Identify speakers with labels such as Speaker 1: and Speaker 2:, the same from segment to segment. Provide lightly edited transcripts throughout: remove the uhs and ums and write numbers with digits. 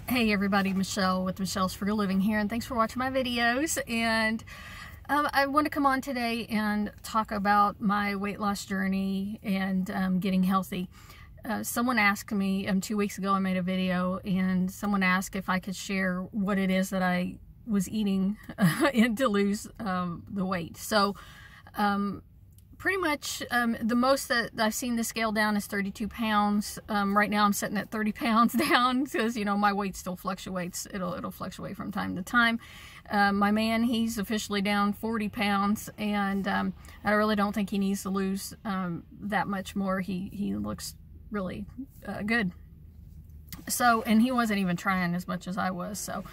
Speaker 1: Hey everybody, Michelle with Michelle's Frugal Living here, and thanks for watching my videos. And I want to come on today and talk about my weight loss journey and getting healthy. Someone asked me 2 weeks ago, I made a video, and someone asked if I could share what it is that I was eating and to lose the weight. So pretty much the most that I've seen the scale down is 32 pounds. Right now I'm sitting at 30 pounds down because, you know, my weight still fluctuates. It'll fluctuate from time to time. My man, he's officially down 40 pounds, and I really don't think he needs to lose that much more. He looks really good. So, and he wasn't even trying as much as I was. So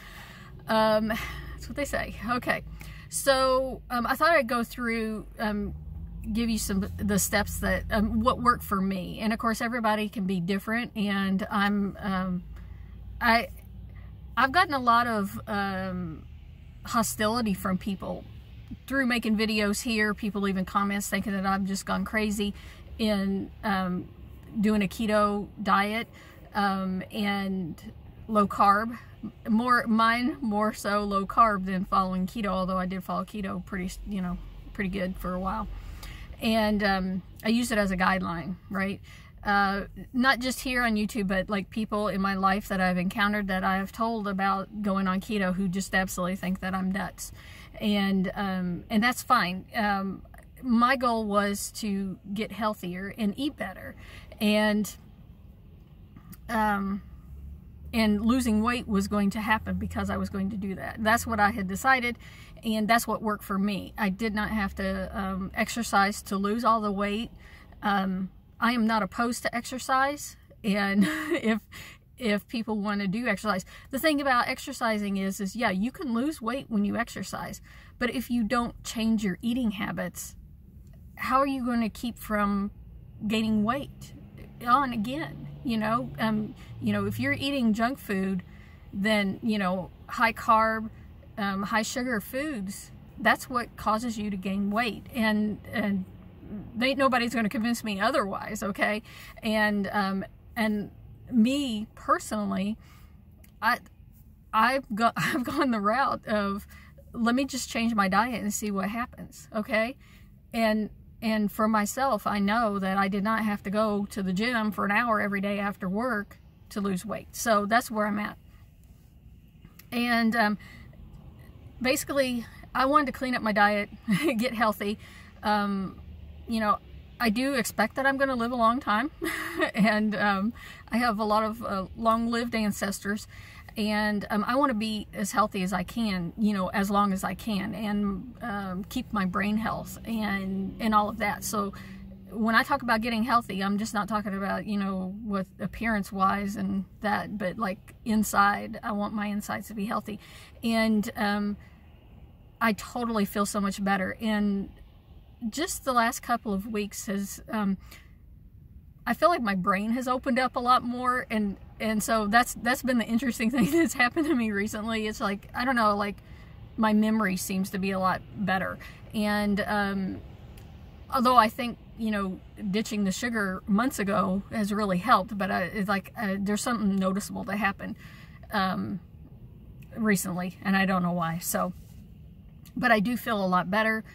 Speaker 1: that's what they say. Okay. So I thought I'd go through give you the steps that what worked for me, and of course everybody can be different, and I've gotten a lot of hostility from people through making videos here, people leaving comments thinking that I've just gone crazy in doing a keto diet and low carb. Mine more so low carb than following keto, although I did follow keto pretty good for a while. And I use it as a guideline, right? Not just here on YouTube, but like people in my life that I've encountered that I've told about going on keto who just absolutely think that I'm nuts. And that's fine. My goal was to get healthier and eat better. And losing weight was going to happen because I was going to do that. That's what I had decided, and that's what worked for me. I did not have to exercise to lose all the weight. I am not opposed to exercise, and if people want to do exercise, the thing about exercising is yeah, you can lose weight when you exercise, but if you don't change your eating habits, how are you going to keep from gaining weight on again? You know, if you're eating junk food, then, you know, high carb, high sugar foods, that's what causes you to gain weight. And nobody's going to convince me otherwise. Okay. And me personally, I've gone the route of, let me just change my diet and see what happens. Okay. And for myself, I know that I did not have to go to the gym for an hour every day after work to lose weight. So that's where I'm at. And basically, I wanted to clean up my diet, get healthy. You know, I do expect that I'm going to live a long time. And I have a lot of long-lived ancestors. And I want to be as healthy as I can, you know, as long as I can, and keep my brain health and all of that. So when I talk about getting healthy, I'm just not talking about, you know, with appearance-wise and that, but like inside, I want my insides to be healthy. And I totally feel so much better. And just the last couple of weeks has, I feel like my brain has opened up a lot more, and so that's been the interesting thing that's happened to me recently. It's like, I don't know, like my memory seems to be a lot better. And although I think, you know, ditching the sugar months ago has really helped, but it's like there's something noticeable that happened recently, and I don't know why. So, but I do feel a lot better.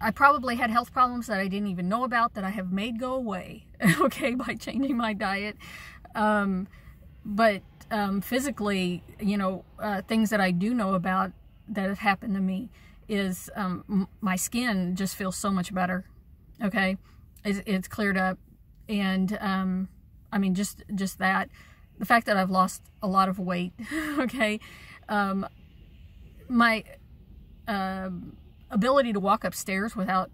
Speaker 1: I probably had health problems that I didn't even know about that I have made go away, okay, by changing my diet. But physically, you know, things that I do know about that have happened to me is my skin just feels so much better, okay? It's cleared up, and I mean, just that. The fact that I've lost a lot of weight, okay? My ability to walk upstairs without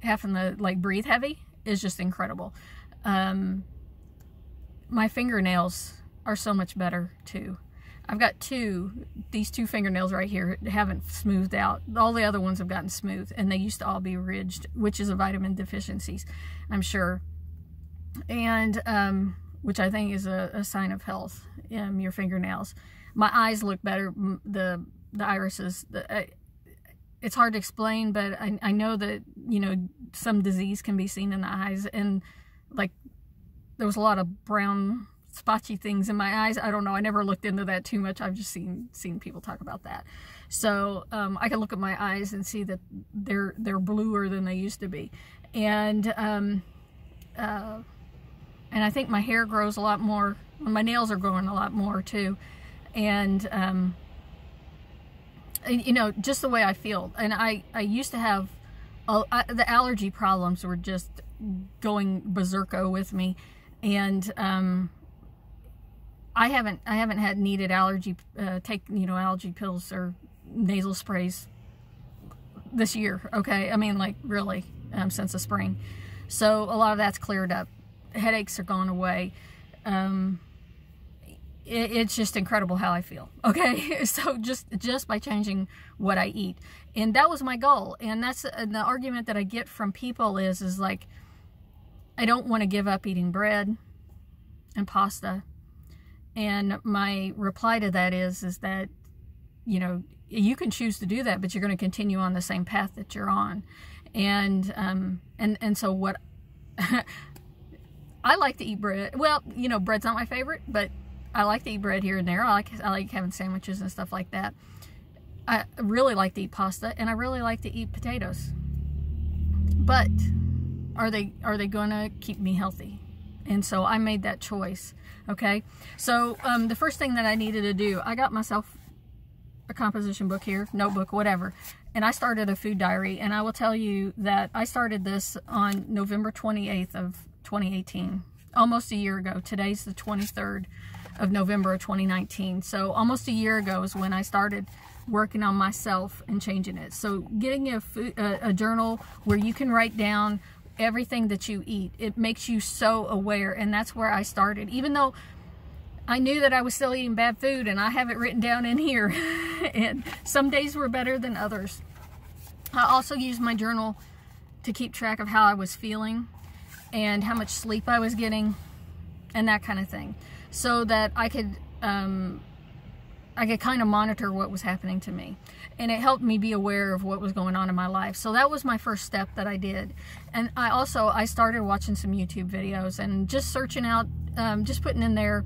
Speaker 1: having to like breathe heavy is just incredible. My fingernails are so much better too. I've got these two fingernails right here haven't smoothed out. All the other ones have gotten smooth, and they used to all be ridged, which is a vitamin deficiencies, I'm sure. And which I think is a sign of health, your fingernails. My eyes look better, the irises, it's hard to explain, but I know that, you know, some disease can be seen in the eyes, and like there was a lot of brown spotchy things in my eyes. I don't know. I never looked into that too much. I've just seen people talk about that. So I can look at my eyes and see that they're bluer than they used to be. And I think my hair grows a lot more. My nails are growing a lot more too. And you know, just the way I feel. And I used to have the allergy problems were just going berserko with me, and I haven't had needed allergy allergy pills or nasal sprays this year. Okay, I mean, like, really, since the spring. So a lot of that's cleared up. Headaches are gone away. It's just incredible how I feel. Okay, so just by changing what I eat, and that was my goal. And that's the argument that I get from people is like, I don't want to give up eating bread and pasta. And my reply to that is that, you know, you can choose to do that, but you're going to continue on the same path that you're on. And so what I like to eat bread. Well, you know, bread's not my favorite, but I like to eat bread here and there. I like having sandwiches and stuff like that. I really like to eat pasta, and I really like to eat potatoes. But are they gonna keep me healthy? And so I made that choice. Okay, so the first thing that I needed to do, I got myself a composition book here, notebook, whatever, and I started a food diary. And I will tell you that I started this on November 28th of 2018, almost a year ago. Today's the 23rd of November of 2019. So almost a year ago is when I started working on myself and changing it. So getting a journal where you can write down everything that you eat, it makes you so aware. And that's where I started, even though I knew that I was still eating bad food, and I have it written down in here. And some days were better than others. I also used my journal to keep track of how I was feeling and how much sleep I was getting and that kind of thing, so that I could kind of monitor what was happening to me. And it helped me be aware of what was going on in my life. So that was my first step that I did. And I started watching some YouTube videos and just searching out, just putting in there,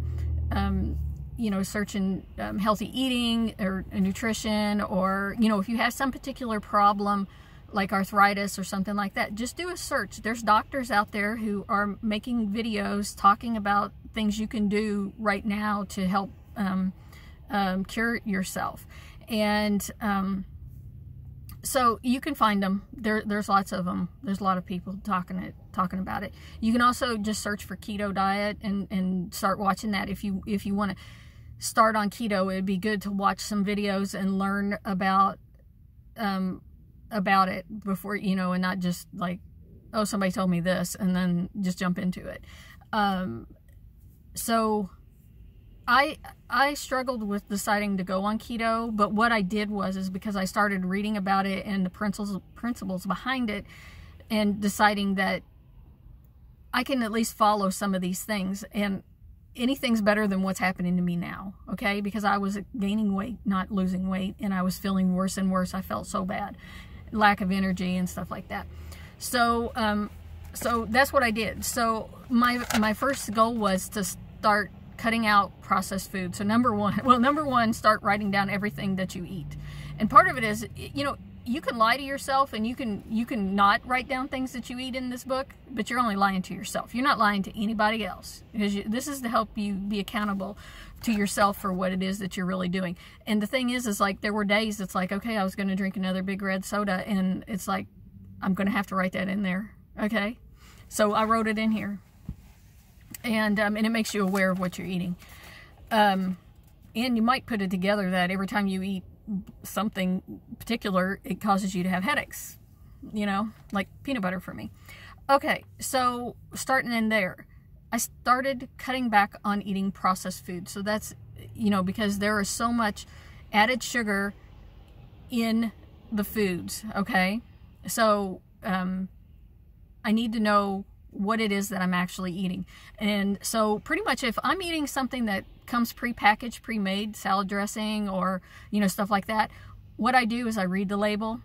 Speaker 1: you know, searching healthy eating or nutrition, or, you know, if you have some particular problem like arthritis or something like that, just do a search. There's doctors out there who are making videos talking about things you can do right now to help cure yourself. And so you can find them. There's lots of them. There's a lot of people talking about it. You can also just search for keto diet and start watching that. If you want to start on keto, it'd be good to watch some videos and learn about it before, you know, and not just like, oh, somebody told me this, and then just jump into it. So I struggled with deciding to go on keto, but what I did is because I started reading about it and the principles behind it, and deciding that I can at least follow some of these things, and anything's better than what's happening to me now, okay? Because I was gaining weight, not losing weight, and I was feeling worse and worse. I felt so bad, lack of energy and stuff like that. So so that's what I did. So my first goal was to start cutting out processed food. So number one, start writing down everything that you eat. And part of it is, you know, you can lie to yourself, and you can not write down things that you eat in this book, but you're only lying to yourself. You're not lying to anybody else, because this is to help you be accountable to yourself for what it is that you're really doing. And the thing is like, there were days it's like, okay, I was going to drink another big red soda, and it's like, I'm going to have to write that in there. Okay. So I wrote it in here. And it makes you aware of what you're eating. And you might put it together that every time you eat something particular, it causes you to have headaches, you know, like peanut butter for me. Okay, so starting in there, I started cutting back on eating processed food. So that's, you know, because there is so much added sugar in the foods, okay? So I need to know what it is that I'm actually eating. And so pretty much if I'm eating something that comes pre-packaged, pre-made, salad dressing, or, you know, stuff like that, what I do is I read the label.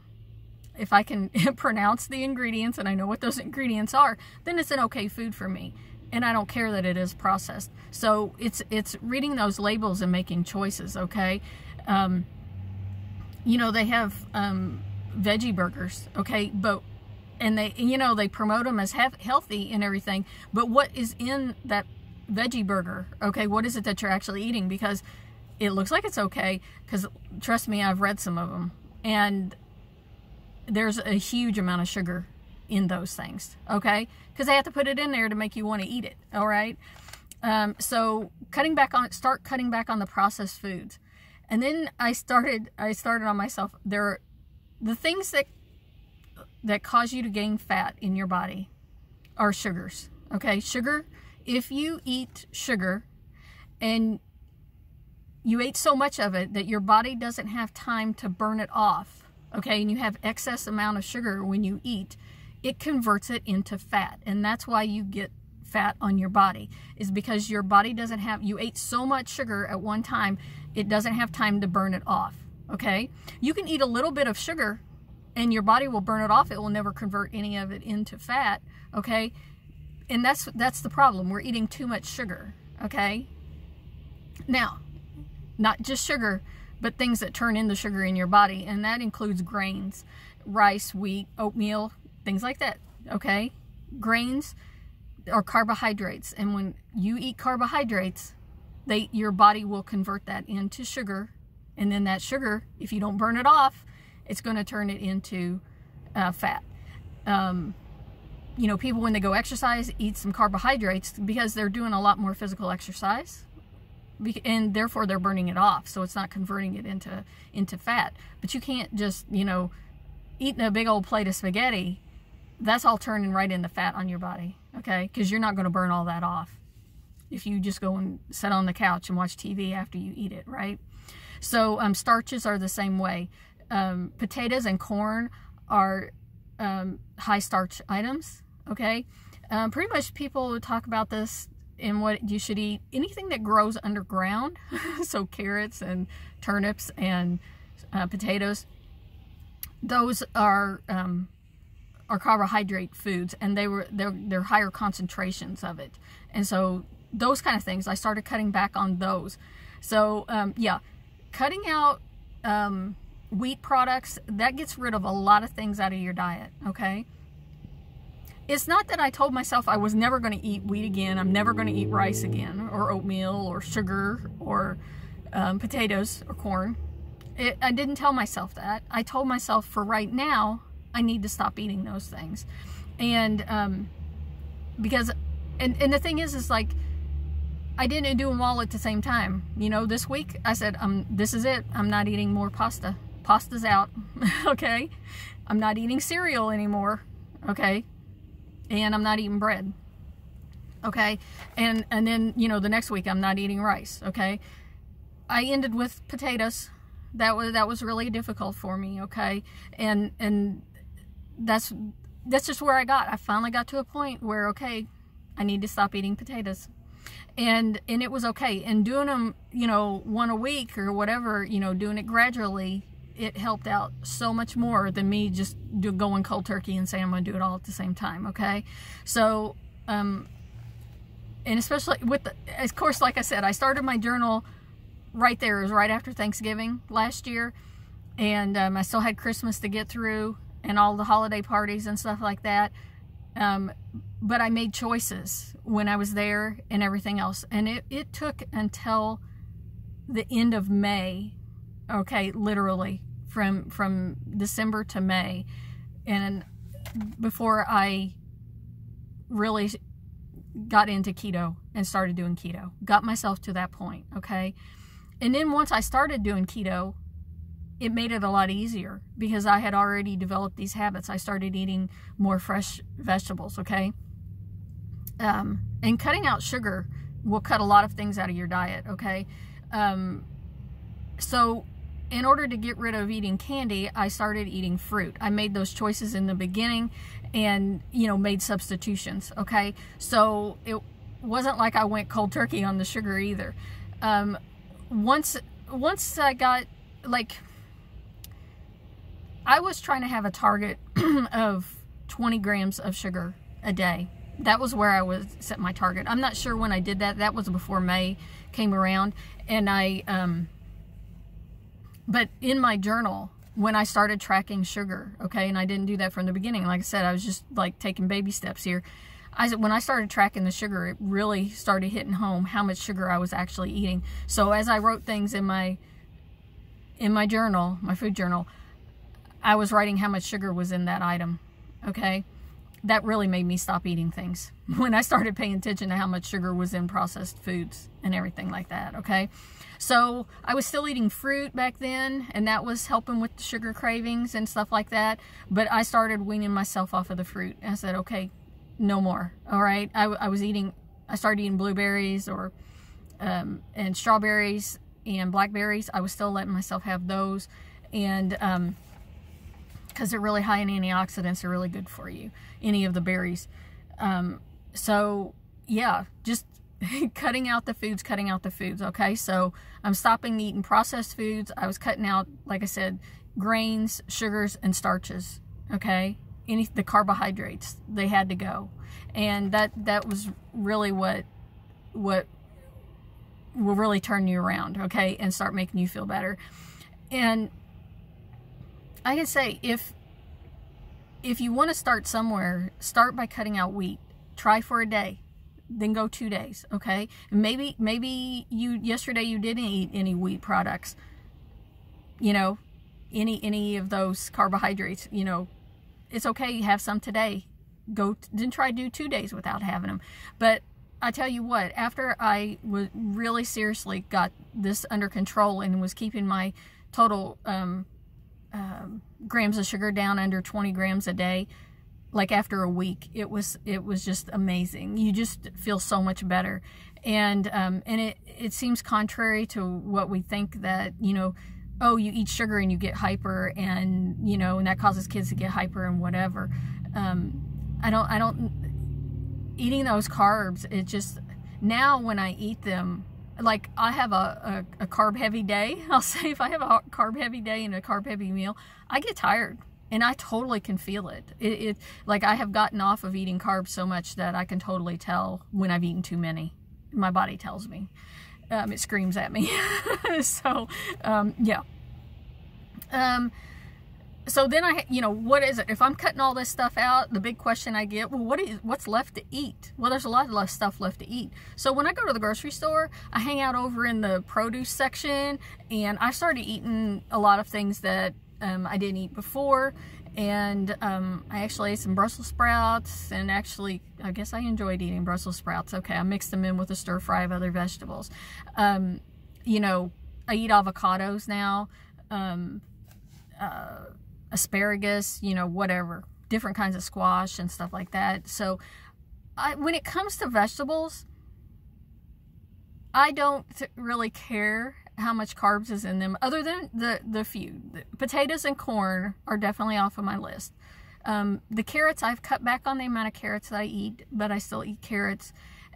Speaker 1: If I can pronounce the ingredients and I know what those ingredients are, then it's an okay food for me. and I don't care that it is processed. So it's reading those labels and making choices, okay? You know, they have veggie burgers, okay? And they, you know, they promote them as healthy and everything, but what is in that veggie burger, okay? What is it that you're actually eating? Because it looks like it's okay, because trust me, I've read some of them, and there's a huge amount of sugar in those things, okay? Because they have to put it in there to make you want to eat it, all right? So start cutting back on the processed foods. And then I started on myself. The things that cause you to gain fat in your body are sugars, okay? Sugar, if you eat sugar and you ate so much of it that your body doesn't have time to burn it off, okay, and you have excess amount of sugar when you eat, it converts it into fat. And that's why you get fat on your body, is because your body doesn't have, you ate so much sugar at one time, it doesn't have time to burn it off, okay? You can eat a little bit of sugar and your body will burn it off. It will never convert any of it into fat, okay? And that's the problem. We're eating too much sugar, okay? Now, not just sugar, but things that turn into sugar in your body, and that includes grains, rice, wheat, oatmeal, things like that, okay? Grains are carbohydrates, and when you eat carbohydrates, your body will convert that into sugar, and then that sugar, if you don't burn it off, it's going to turn it into fat. You know, people when they go exercise eat some carbohydrates because they're doing a lot more physical exercise, and therefore they're burning it off, so it's not converting it into fat. But you can't just, you know, eating a big old plate of spaghetti, that's all turning right into fat on your body, okay? Because you're not going to burn all that off if you just go and sit on the couch and watch TV after you eat it, right? So starches are the same way. Potatoes and corn are high starch items, okay? Pretty much people talk about this in what you should eat. Anything that grows underground, so carrots and turnips and potatoes, those are carbohydrate foods, and they're higher concentrations of it. And so those kind of things, I started cutting back on those. So yeah, cutting out wheat products, that gets rid of a lot of things out of your diet, okay? It's not that I told myself I was never going to eat wheat again, I'm never going to eat rice again, or oatmeal, or sugar, or potatoes, or corn. I didn't tell myself that. I told myself for right now, I need to stop eating those things. And because, and the thing is like, I didn't do them all at the same time. You know, this week I said, this is it. I'm not eating more pasta. Pasta's out, okay? I'm not eating cereal anymore, okay? And I'm not eating bread, okay? And then, you know, the next week I'm not eating rice, okay? I ended with potatoes. That was really difficult for me, okay? And that's just where I finally got to a point where, okay, I need to stop eating potatoes. And it was okay. And doing them, you know, one a week or whatever, you know, doing it gradually, it helped out so much more than me just going cold turkey and saying I'm going to do it all at the same time, okay? So, and especially with of course, like I said, I started my journal right there. It was right after Thanksgiving last year. And I still had Christmas to get through and all the holiday parties and stuff like that. But I made choices when I was there and everything else. And it took until the end of May, okay, literally from December to May, and before I really got into keto and started doing keto. Got myself to that point, okay? And then once I started doing keto, it made it a lot easier because I had already developed these habits. I started eating more fresh vegetables, okay? And cutting out sugar will cut a lot of things out of your diet, okay? So in order to get rid of eating candy, I started eating fruit. I made those choices in the beginning and, you know, made substitutions, okay? So it wasn't like I went cold turkey on the sugar either. Once I got, like, I was trying to have a target of 20 grams of sugar a day, That was where I was set my target. I'm not sure when I did that. That was before May came around. And but in my journal, when I started tracking sugar, okay, and I didn't do that from the beginning. Like I said, I was just like taking baby steps here. When I started tracking the sugar, it really started hitting home how much sugar I was actually eating. So as I wrote things in my journal, my food journal, I was writing how much sugar was in that item, okay? That really made me stop eating things when I started paying attention to how much sugar was in processed foods and everything like that, okay? So I was still eating fruit back then, and that was helping with the sugar cravings and stuff like that, but I started weaning myself off of the fruit. I said, okay, no more, all right? I started eating blueberries and strawberries and blackberries. I was still letting myself have those, and because they're really high in antioxidants, they're really good for you, any of the berries. So yeah, just cutting out the foods, okay? So I'm stopping eating processed foods. I was cutting out, like I said, grains, sugars, and starches, okay? The carbohydrates, they had to go. And that was really what will really turn you around, okay? And start making you feel better. And I can say, if you want to start somewhere, start by cutting out wheat. Try for a day, then go 2 days, okay? And maybe yesterday you didn't eat any wheat products, you know, any of those carbohydrates, you know. It's okay, you have some today. Then try to do 2 days without having them. But I tell you what, after I really seriously got this under control and was keeping my total grams of sugar down under 20 grams a day, like after a week, it was just amazing. You just feel so much better. And it seems contrary to what we think, that, you know, oh, you eat sugar and you get hyper, and, you know, and that causes kids to get hyper and whatever. I don't eating those carbs, it just, now when I eat them, like I have a carb heavy day, I'll say, if I have a carb heavy day and a carb heavy meal, I get tired, and I totally can feel it. It like I have gotten off of eating carbs so much that I can totally tell when I've eaten too many. My body tells me. It screams at me. So, yeah. So then you know, what is it? If I'm cutting all this stuff out, the big question I get, well, what's left to eat? Well, there's a lot of stuff left to eat. So when I go to the grocery store, I hang out over in the produce section, and I started eating a lot of things that I didn't eat before. And I actually ate some Brussels sprouts, and actually, I guess I enjoyed eating Brussels sprouts. Okay, I mixed them in with a stir fry of other vegetables. You know, I eat avocados now, asparagus, you know, whatever, different kinds of squash and stuff like that. So when it comes to vegetables, I don't really care how much carbs is in them, other than the few. Potatoes and corn are definitely off of my list. The carrots, I've cut back on the amount of carrots that I eat, but I still eat carrots.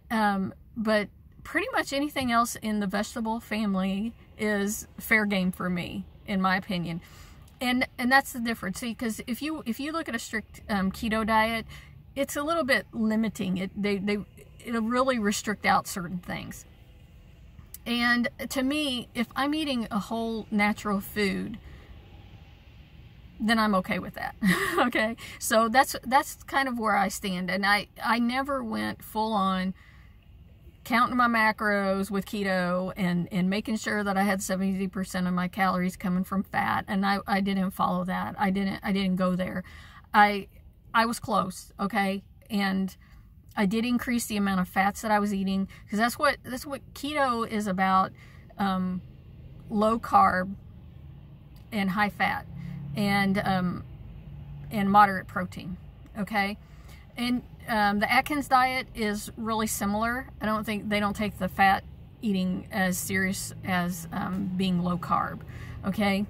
Speaker 1: But pretty much anything else in the vegetable family is fair game for me, in my opinion. And that's the difference. See, because if you look at a strict keto diet, it's a little bit limiting. It'll really restrict out certain things. And to me, if I'm eating a whole natural food, then I'm okay with that. Okay, so that's kind of where I stand. And I never went full on counting my macros with keto and making sure that I had 70% of my calories coming from fat. And I didn't follow that. I didn't go there. I was close, okay? And I did increase the amount of fats that I was eating, because that's what keto is about. Low carb and high fat, and moderate protein, okay? And the Atkins diet is really similar. I don't think they don't take the fat eating as serious as being low carb, okay?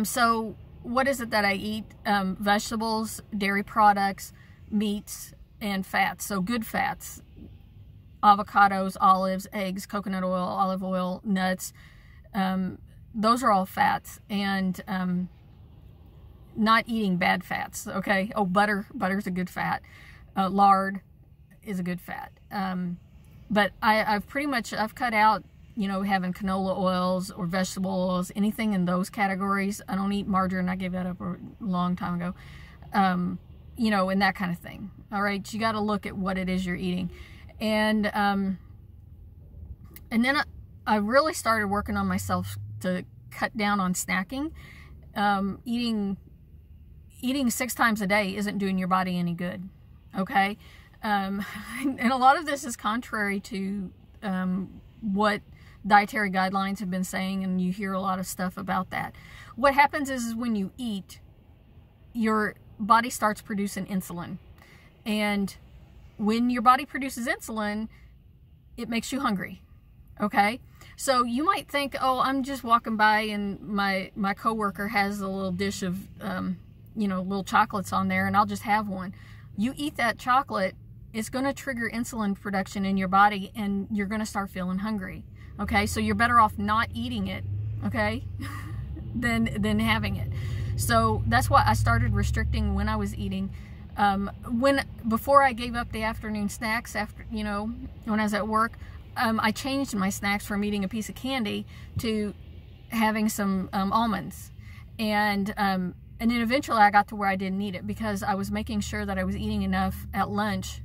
Speaker 1: So what is it that I eat? Vegetables, dairy products, meats, and fats. So good fats: avocados, olives, eggs, coconut oil, olive oil, nuts. Those are all fats. And not eating bad fats, okay? Oh, butter's a good fat. Lard is a good fat. But I've cut out, you know, having canola oils or vegetable oils, anything in those categories. I don't eat margarine. I gave that up a long time ago. You know, and that kind of thing. All right, you got to look at what it is you're eating. And then I really started working on myself to cut down on snacking. Eating 6 times a day isn't doing your body any good. Okay. And a lot of this is contrary to what dietary guidelines have been saying, and you hear a lot of stuff about that. What happens is when you eat, your body starts producing insulin. And when your body produces insulin, it makes you hungry. Okay? So you might think, oh, I'm just walking by and my coworker has a little dish of, you know, little chocolates on there, and I'll just have one. You eat that chocolate, it's going to trigger insulin production in your body, and you're going to start feeling hungry. Okay? So you're better off not eating it, okay, than having it. So that's why I started restricting when I was eating. Before I gave up the afternoon snacks, after, you know, when I was at work, I changed my snacks from eating a piece of candy to having some almonds. And then eventually I got to where I didn't eat it, because I was making sure that I was eating enough at lunch,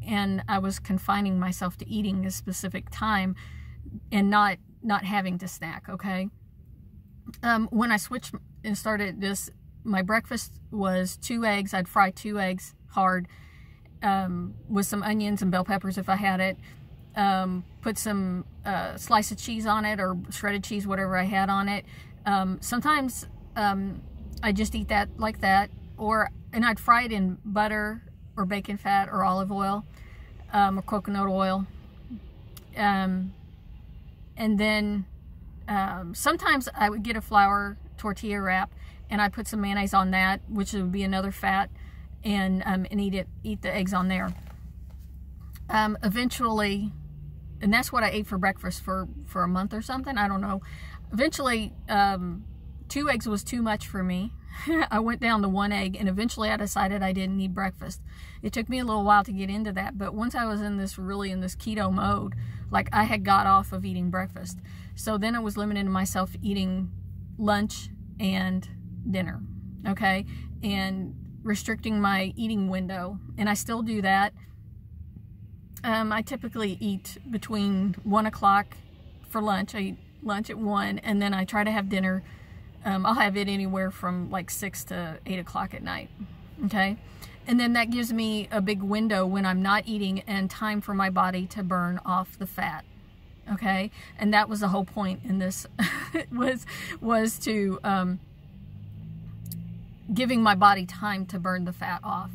Speaker 1: and I was confining myself to eating a specific time and not having to snack. Okay. When I switched and started this, my breakfast was 2 eggs. I'd fry 2 eggs hard, with some onions and bell peppers if I had it. Put some slice of cheese on it, or shredded cheese, whatever I had on it. Sometimes I just eat that like that, and I'd fry it in butter or bacon fat or olive oil, or coconut oil. And then sometimes I would get a flour tortilla wrap, and I put some mayonnaise on that, which would be another fat, and eat the eggs on there. Eventually, and that's what I ate for breakfast for a month or something. I don't know. Eventually, 2 eggs was too much for me. I went down to 1 egg, and eventually I decided I didn't need breakfast. It took me a little while to get into that, but once I was in this keto mode, like, I had got off of eating breakfast. So then I was limiting myself eating lunch and dinner, okay, and restricting my eating window, and I still do that. I typically eat between 1 o'clock for lunch. I eat lunch at 1, and then I try to have dinner. I'll have it anywhere from like 6 to 8 o'clock at night, okay? And then that gives me a big window when I'm not eating, and time for my body to burn off the fat, okay? And that was the whole point in this, was to giving my body time to burn the fat off.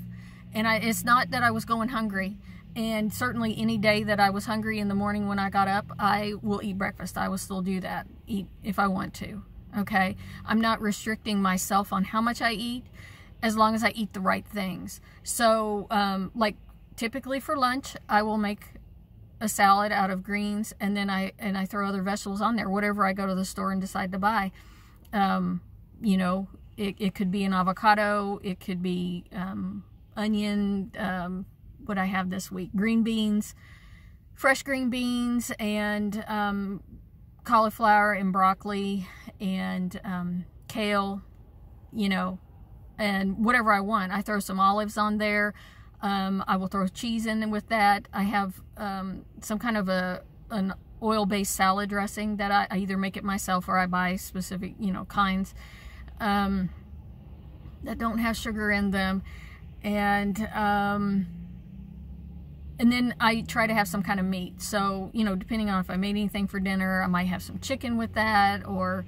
Speaker 1: And it's not that I was going hungry. And certainly any day that I was hungry in the morning when I got up, I will eat breakfast. I will still do that, eat if I want to, okay? I'm not restricting myself on how much I eat, as long as I eat the right things. So, like, typically for lunch, I will make a salad out of greens, and then I throw other vegetables on there, whatever I go to the store and decide to buy. You know, it could be an avocado, it could be onion, what I have this week, green beans, fresh green beans, and cauliflower and broccoli and kale, you know, and whatever I want. I throw some olives on there. I will throw cheese in with that. I have some kind of an oil-based salad dressing that I either make it myself, or I buy specific, you know, kinds that don't have sugar in them. And then I try to have some kind of meat. So, you know, depending on if I made anything for dinner, I might have some chicken with that, or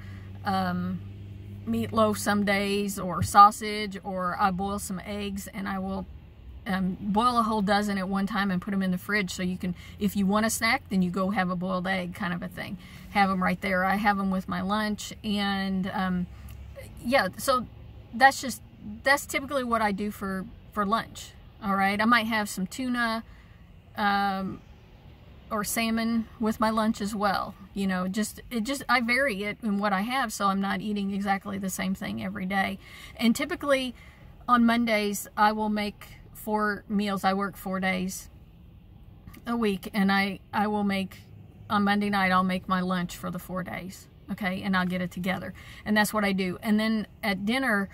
Speaker 1: meatloaf some days, or sausage, or I boil some eggs, and I will boil a whole dozen at one time and put them in the fridge, so you can, if you want a snack, then you go have a boiled egg, kind of a thing. Have them right there. I have them with my lunch, and yeah, so that's typically what I do for lunch. All right, I might have some tuna or salmon with my lunch as well. You know, I vary it in what I have, so I'm not eating exactly the same thing every day. And typically on Mondays, I will make 4 meals. I work 4 days a week, and I will make, on Monday night, I'll make my lunch for the 4 days. Okay, and I'll get it together, and that's what I do. And then at dinner,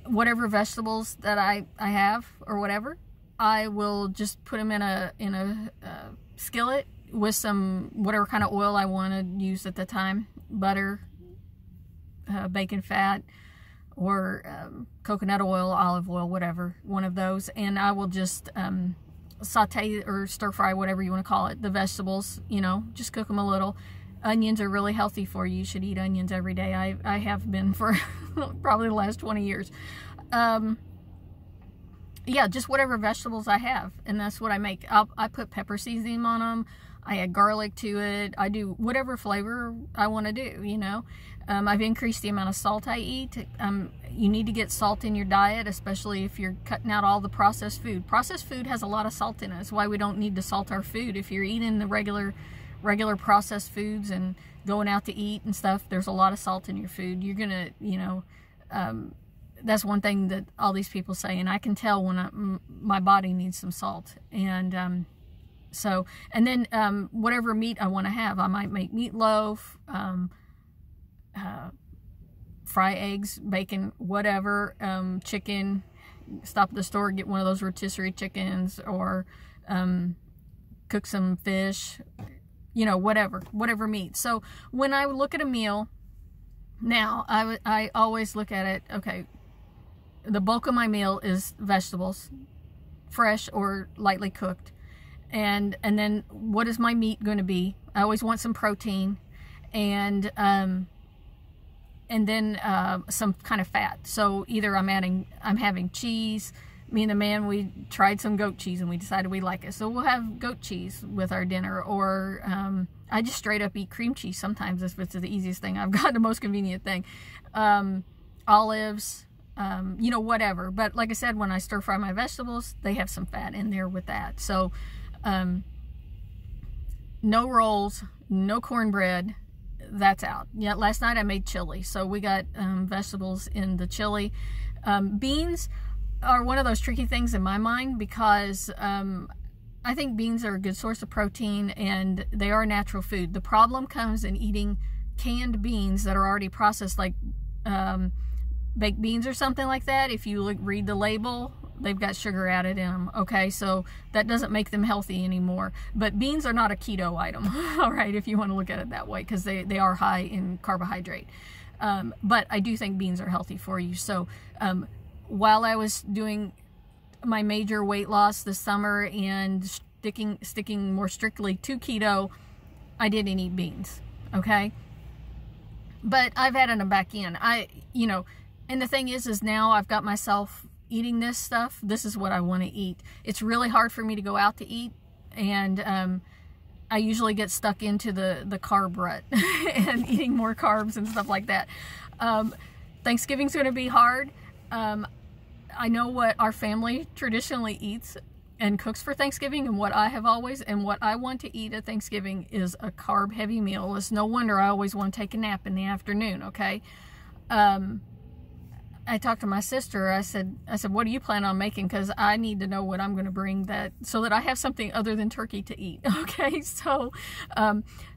Speaker 1: whatever vegetables that I have or whatever, I will just put them in a skillet with some whatever kind of oil I want to use at the time, butter, bacon fat, or coconut oil, olive oil, whatever, one of those. And I will just saute or stir fry, whatever you want to call it, the vegetables, you know, just cook them a little. Onions are really healthy for you. You should eat onions every day. I have been for probably the last 20 years. Yeah, just whatever vegetables I have, and that's what I make. I put pepper seasoning on them. I add garlic to it. I do whatever flavor I want to do, you know. I've increased the amount of salt I eat. You need to get salt in your diet, especially if you're cutting out all the processed food. Processed food has a lot of salt in it. That's why we don't need to salt our food. If you're eating the regular processed foods and going out to eat and stuff, there's a lot of salt in your food. You're gonna, you know, that's one thing that all these people say, and I can tell when my body needs some salt. And so, and then whatever meat I want to have, I might make meatloaf, fry eggs, bacon, whatever, chicken, stop at the store, get one of those rotisserie chickens, or cook some fish, you know, whatever meat. So when I look at a meal now, I always look at it, okay, the bulk of my meal is vegetables, fresh or lightly cooked. And then what is my meat going to be? I always want some protein, and then some kind of fat. So either I'm having cheese. Me and the man, we tried some goat cheese and we decided we like it, so we'll have goat cheese with our dinner. Or I just straight up eat cream cheese sometimes if it's the easiest thing I've got, the most convenient thing. Olives, you know, whatever. But like I said, when I stir fry my vegetables, they have some fat in there with that. So no rolls, no cornbread, that's out. Yeah, last night I made chili, so we got vegetables in the chili. Beans are one of those tricky things in my mind, because I think beans are a good source of protein and they are natural food. The problem comes in eating canned beans that are already processed, like baked beans or something like that. If you read the label, they've got sugar added in them. Okay, so that doesn't make them healthy anymore. But beans are not a keto item, all right, if you want to look at it that way, because they are high in carbohydrate. But I do think beans are healthy for you. So while I was doing my major weight loss this summer and sticking more strictly to keto, I didn't eat beans, okay? But I've added them back in. You know, and the thing is now I've got myself eating this stuff. This is what I want to eat. It's really hard for me to go out to eat, and I usually get stuck into the carb rut and eating more carbs and stuff like that. Thanksgiving's going to be hard. I know what our family traditionally eats and cooks for Thanksgiving, and what I want to eat at Thanksgiving is a carb heavy meal. It's no wonder I always want to take a nap in the afternoon, okay? I talked to my sister. I said, what do you plan on making? Because I need to know what I'm going to bring, so that I have something other than turkey to eat, okay? So,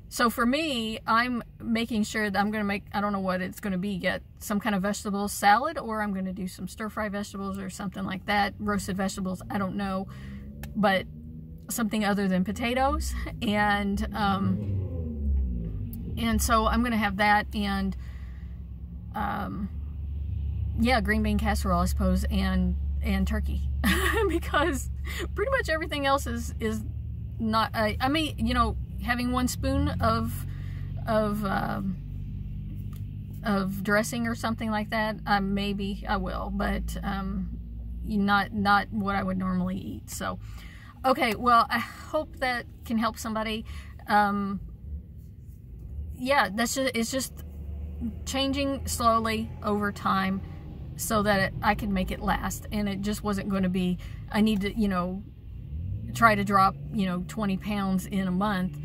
Speaker 1: so for me, I'm making sure that I'm going to make, I don't know what it's going to be yet, some kind of vegetable salad, or I'm going to do some stir-fry vegetables or something like that, roasted vegetables, I don't know, but something other than potatoes. And so I'm going to have that, and yeah, green bean casserole, I suppose, and turkey, because pretty much everything else is not, I mean, you know, having 1 spoon of dressing or something like that, maybe I will, but not what I would normally eat. So, okay, well, I hope that can help somebody. Yeah, it's just changing slowly over time, so that I can make it last. And it just wasn't going to be, I need to, you know, try to drop, you know, 20 pounds in a month.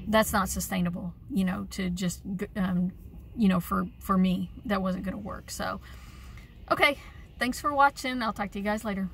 Speaker 1: That's not sustainable, you know, to just, you know, for me, that wasn't going to work. So, okay, thanks for watching. I'll talk to you guys later.